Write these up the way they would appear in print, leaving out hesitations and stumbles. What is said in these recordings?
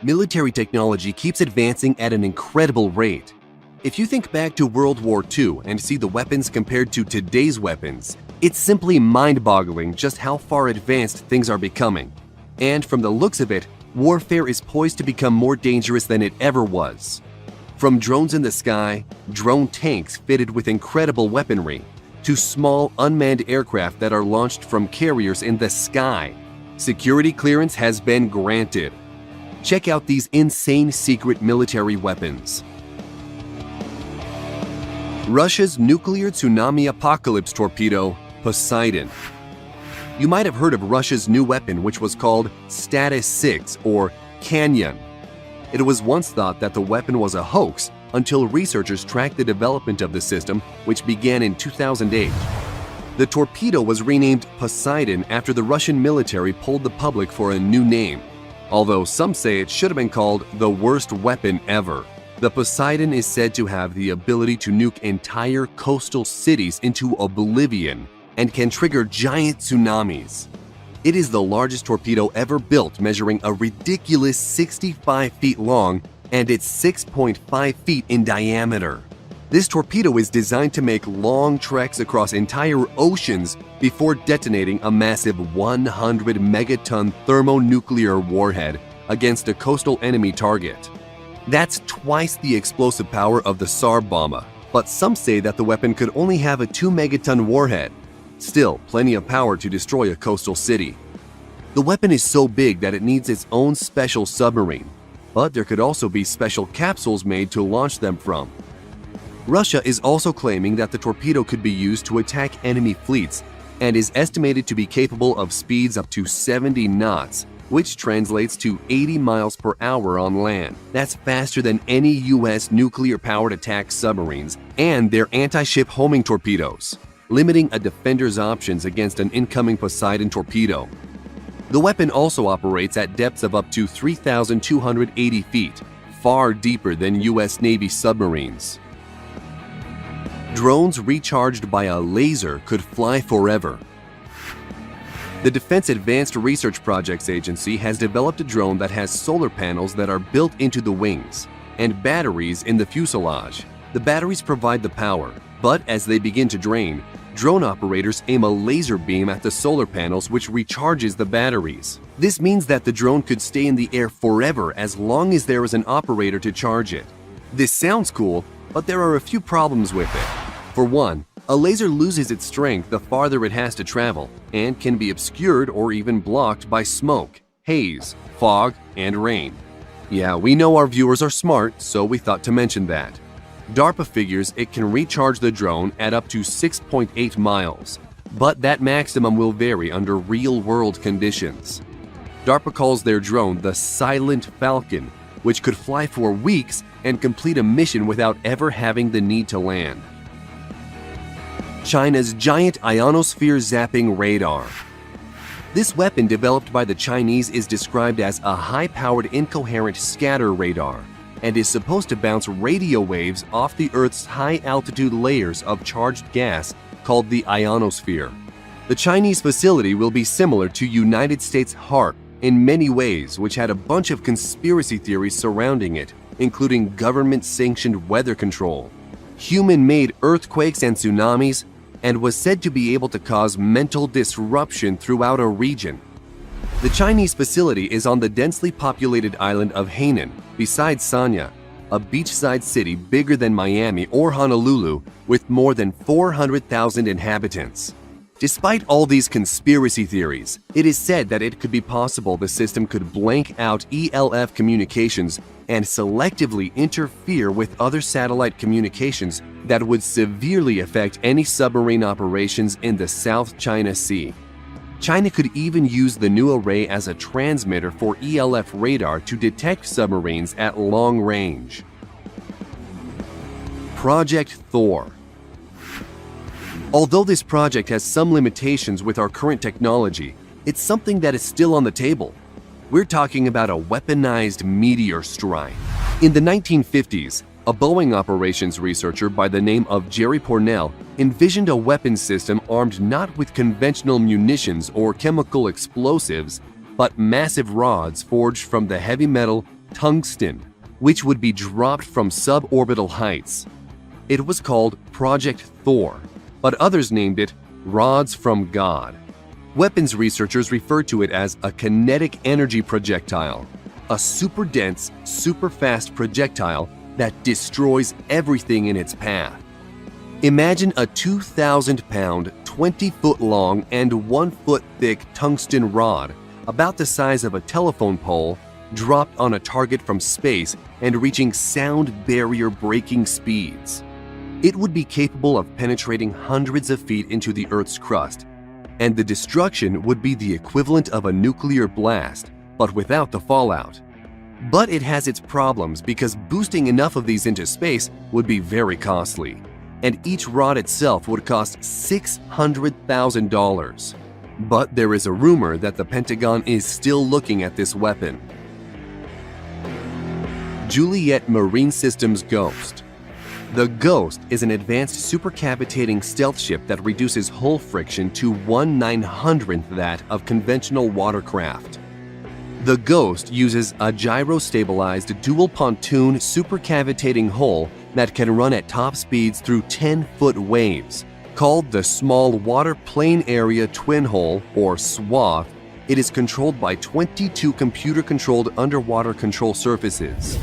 Military technology keeps advancing at an incredible rate. If you think back to World War II and see the weapons compared to today's weapons, it's simply mind-boggling just how far advanced things are becoming. And from the looks of it, warfare is poised to become more dangerous than it ever was. From drones in the sky, drone tanks fitted with incredible weaponry, to small unmanned aircraft that are launched from carriers in the sky, security clearance has been granted. Check out these insane secret military weapons. Russia's nuclear tsunami apocalypse torpedo, Poseidon. You might have heard of Russia's new weapon, which was called Status 6 or Canyon. It was once thought that the weapon was a hoax until researchers tracked the development of the system, which began in 2008. The torpedo was renamed Poseidon after the Russian military polled the public for a new name, although some say it should have been called the worst weapon ever. The Poseidon is said to have the ability to nuke entire coastal cities into oblivion and can trigger giant tsunamis. It is the largest torpedo ever built, measuring a ridiculous 65 feet long and it's 6.5 feet in diameter. This torpedo is designed to make long treks across entire oceans before detonating a massive 100 megaton thermonuclear warhead against a coastal enemy target. That's twice the explosive power of the Tsar Bomba, but some say that the weapon could only have a 2 megaton warhead. Still, plenty of power to destroy a coastal city. The weapon is so big that it needs its own special submarine, but there could also be special capsules made to launch them from. Russia is also claiming that the torpedo could be used to attack enemy fleets and is estimated to be capable of speeds up to 70 knots, which translates to 80 miles per hour on land. That's faster than any US nuclear-powered attack submarines and their anti-ship homing torpedoes, limiting a defender's options against an incoming Poseidon torpedo. The weapon also operates at depths of up to 3,280 feet, far deeper than US Navy submarines. Drones recharged by a laser could fly forever. The Defense Advanced Research Projects Agency has developed a drone that has solar panels that are built into the wings and batteries in the fuselage. The batteries provide the power, but as they begin to drain, drone operators aim a laser beam at the solar panels, which recharges the batteries. This means that the drone could stay in the air forever as long as there is an operator to charge it. This sounds cool, but there are a few problems with it. For one, a laser loses its strength the farther it has to travel and can be obscured or even blocked by smoke, haze, fog, and rain. Yeah, we know our viewers are smart, so we thought to mention that. DARPA figures it can recharge the drone at up to 6.8 miles, but that maximum will vary under real-world conditions. DARPA calls their drone the Silent Falcon, which could fly for weeks and complete a mission without ever having the need to land. China's giant ionosphere zapping radar. This weapon developed by the Chinese is described as a high-powered incoherent scatter radar and is supposed to bounce radio waves off the Earth's high-altitude layers of charged gas called the ionosphere. The Chinese facility will be similar to United States HAARP in many ways, which had a bunch of conspiracy theories surrounding it, including government-sanctioned weather control, human-made earthquakes and tsunamis, and was said to be able to cause mental disruption throughout a region. The Chinese facility is on the densely populated island of Hainan, beside Sanya, a beachside city bigger than Miami or Honolulu with more than 400,000 inhabitants. Despite all these conspiracy theories, it is said that it could be possible the system could blank out ELF communications and selectively interfere with other satellite communications that would severely affect any submarine operations in the South China Sea. China could even use the new array as a transmitter for ELF radar to detect submarines at long range. Project Thor. Although this project has some limitations with our current technology, it's something that is still on the table. We're talking about a weaponized meteor strike. In the 1950s, a Boeing operations researcher by the name of Jerry Pournelle envisioned a weapons system armed not with conventional munitions or chemical explosives, but massive rods forged from the heavy metal tungsten, which would be dropped from suborbital heights. It was called Project Thor, but others named it Rods from God. Weapons researchers refer to it as a kinetic energy projectile, a super dense, super fast projectile that destroys everything in its path. Imagine a 2,000-pound, 20-foot long and 1-foot thick tungsten rod about the size of a telephone pole dropped on a target from space and reaching sound barrier breaking speeds. It would be capable of penetrating hundreds of feet into the Earth's crust, and the destruction would be the equivalent of a nuclear blast, but without the fallout. But it has its problems because boosting enough of these into space would be very costly, and each rod itself would cost $600,000. But there is a rumor that the Pentagon is still looking at this weapon. Juliet Marine Systems Ghost. The Ghost is an advanced supercavitating stealth ship that reduces hull friction to 1/900th that of conventional watercraft. The Ghost uses a gyro-stabilized dual pontoon supercavitating hull that can run at top speeds through 10-foot waves. Called the Small Water Plane Area Twin Hull, or SWATH, it is controlled by 22 computer-controlled underwater control surfaces.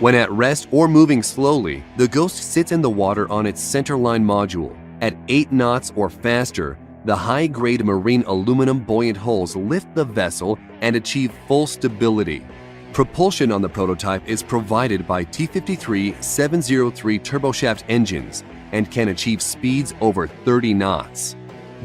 When at rest or moving slowly, the Ghost sits in the water on its centerline module. At 8 knots or faster, the high-grade marine aluminum buoyant hulls lift the vessel and achieve full stability. Propulsion on the prototype is provided by T-53-703 turboshaft engines and can achieve speeds over 30 knots,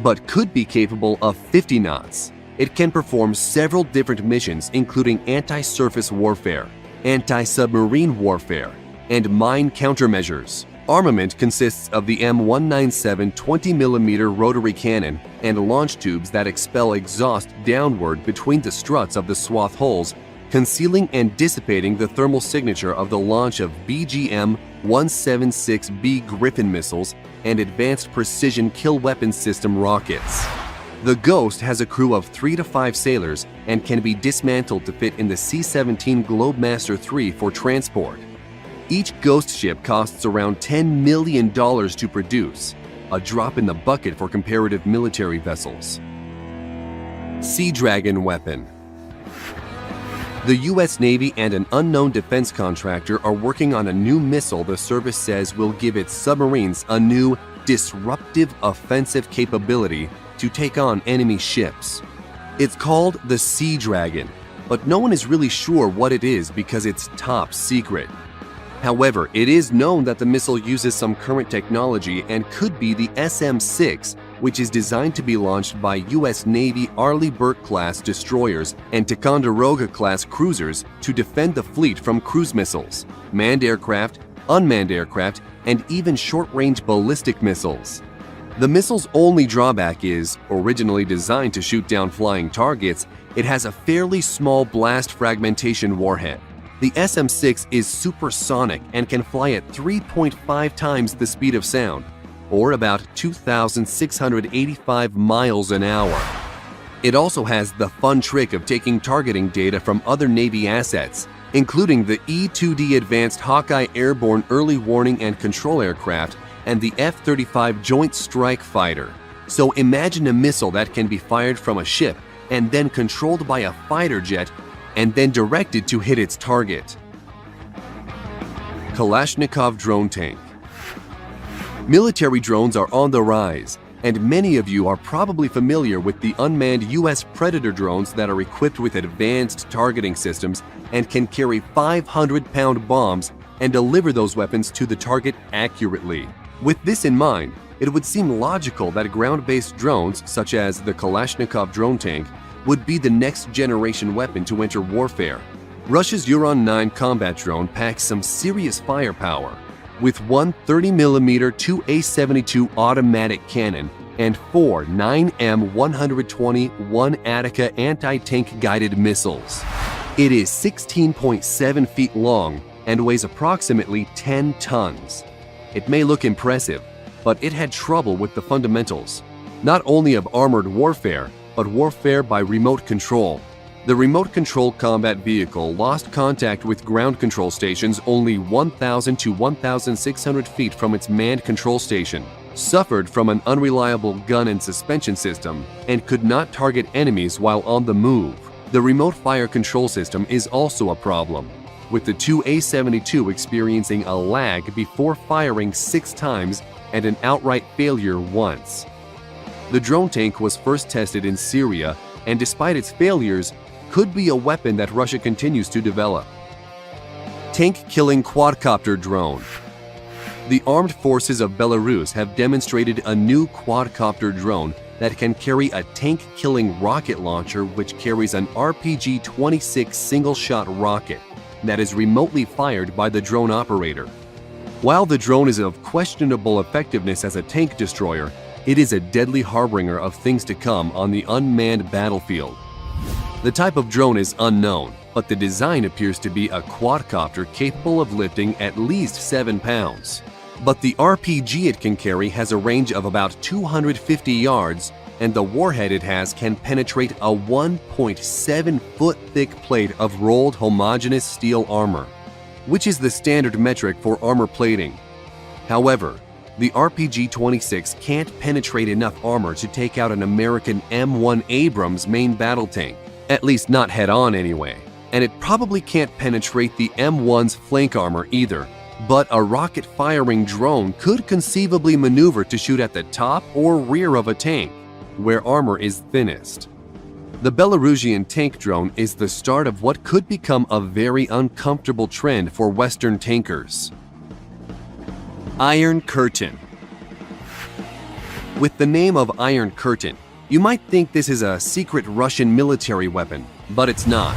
but could be capable of 50 knots. It can perform several different missions, including anti-surface warfare, anti-submarine warfare, and mine countermeasures. Armament consists of the M197 20mm rotary cannon and launch tubes that expel exhaust downward between the struts of the SWATH hulls, concealing and dissipating the thermal signature of the launch of BGM-176B Griffin missiles and Advanced Precision Kill Weapon System rockets. The Ghost has a crew of 3 to 5 sailors and can be dismantled to fit in the C-17 Globemaster III for transport. Each Ghost ship costs around $10 million to produce, a drop in the bucket for comparative military vessels. Sea Dragon weapon. The U.S. Navy and an unknown defense contractor are working on a new missile the service says will give its submarines a new, disruptive offensive capability to take on enemy ships. It's called the Sea Dragon, but no one is really sure what it is because it's top secret. However, it is known that the missile uses some current technology and could be the SM-6, which is designed to be launched by U.S. Navy Arleigh Burke-class destroyers and Ticonderoga-class cruisers to defend the fleet from cruise missiles, manned aircraft, unmanned aircraft, and even short-range ballistic missiles. The missile's only drawback is, originally designed to shoot down flying targets, it has a fairly small blast fragmentation warhead. The SM-6 is supersonic and can fly at 3.5 times the speed of sound, or about 2,685 miles an hour. It also has the fun trick of taking targeting data from other Navy assets, including the E-2D Advanced Hawkeye Airborne Early Warning and Control Aircraft and the F-35 Joint Strike Fighter. So imagine a missile that can be fired from a ship and then controlled by a fighter jet and then directed to hit its target. Kalashnikov drone tank. Military drones are on the rise, and many of you are probably familiar with the unmanned U.S. Predator drones that are equipped with advanced targeting systems and can carry 500-pound bombs and deliver those weapons to the target accurately. With this in mind, it would seem logical that ground-based drones, such as the Kalashnikov drone tank, would be the next generation weapon to enter warfare. Russia's Uran-9 combat drone packs some serious firepower, with one 30mm 2A72 automatic cannon and 4 9M120 1 Attica anti-tank guided missiles. It is 16.7 feet long and weighs approximately 10 tons. It may look impressive, but it had trouble with the fundamentals, not only of armored warfare, but warfare by remote control. The remote-controlled combat vehicle lost contact with ground control stations only 1,000 to 1,600 feet from its manned control station, suffered from an unreliable gun and suspension system, and could not target enemies while on the move. The remote fire control system is also a problem, with the two A-72 experiencing a lag before firing 6 times and an outright failure once. The drone tank was first tested in Syria, and despite its failures, could be a weapon that Russia continues to develop. Tank-killing quadcopter drone. The armed forces of Belarus have demonstrated a new quadcopter drone that can carry a tank-killing rocket launcher which carries an RPG-26 single-shot rocket that is remotely fired by the drone operator. While the drone is of questionable effectiveness as a tank destroyer, it is a deadly harbinger of things to come on the unmanned battlefield. The type of drone is unknown, but the design appears to be a quadcopter capable of lifting at least 7 pounds. But the RPG it can carry has a range of about 250 yards, and the warhead it has can penetrate a 1.7-foot thick plate of rolled homogeneous steel armor, which is the standard metric for armor plating. However, the RPG-26 can't penetrate enough armor to take out an American M1 Abrams main battle tank, at least not head-on anyway, and it probably can't penetrate the M1's flank armor either, but a rocket-firing drone could conceivably maneuver to shoot at the top or rear of a tank, where armor is thinnest. The Belarusian tank drone is the start of what could become a very uncomfortable trend for Western tankers. Iron Curtain. With the name of Iron Curtain, you might think this is a secret Russian military weapon, but it's not.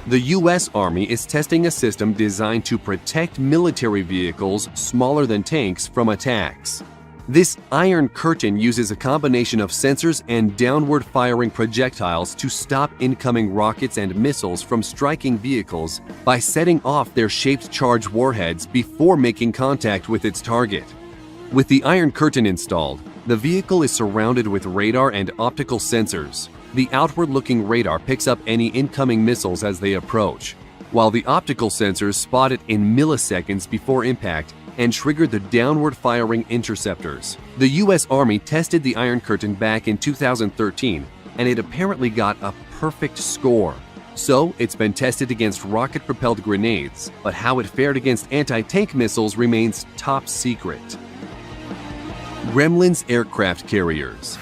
The US Army is testing a system designed to protect military vehicles smaller than tanks from attacks. This Iron Curtain uses a combination of sensors and downward-firing projectiles to stop incoming rockets and missiles from striking vehicles by setting off their shaped charge warheads before making contact with its target. With the Iron Curtain installed, the vehicle is surrounded with radar and optical sensors. The outward-looking radar picks up any incoming missiles as they approach, while the optical sensors spot it in milliseconds before impact and trigger the downward-firing interceptors. The US Army tested the Iron Curtain back in 2013, and it apparently got a perfect score. So, it's been tested against rocket-propelled grenades, but how it fared against anti-tank missiles remains top secret. Gremlins aircraft carriers.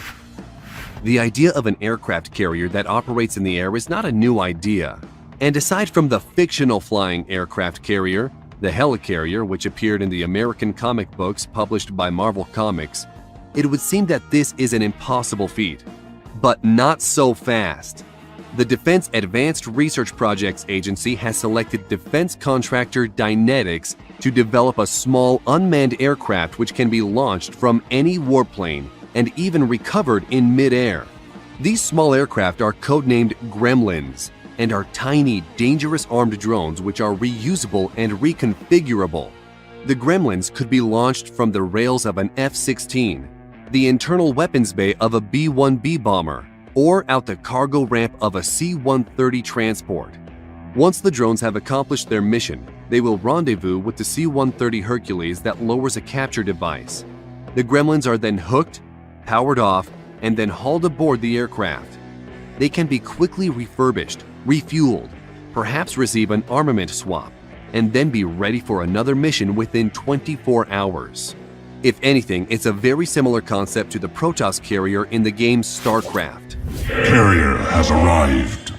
The idea of an aircraft carrier that operates in the air is not a new idea. And aside from the fictional flying aircraft carrier, the helicarrier, which appeared in the American comic books published by Marvel Comics, it would seem that this is an impossible feat. But not so fast. The Defense Advanced Research Projects Agency has selected defense contractor Dynetics to develop a small unmanned aircraft which can be launched from any warplane and even recovered in mid-air. These small aircraft are codenamed Gremlins and are tiny, dangerous armed drones which are reusable and reconfigurable. The Gremlins could be launched from the rails of an F-16, the internal weapons bay of a B-1B bomber, or out the cargo ramp of a C-130 transport. Once the drones have accomplished their mission, they will rendezvous with the C-130 Hercules that lowers a capture device. The Gremlins are then hooked, powered off, and then hauled aboard the aircraft. They can be quickly refurbished, refueled, perhaps receive an armament swap, and then be ready for another mission within 24 hours. If anything, it's a very similar concept to the Protoss carrier in the game StarCraft. Carrier has arrived.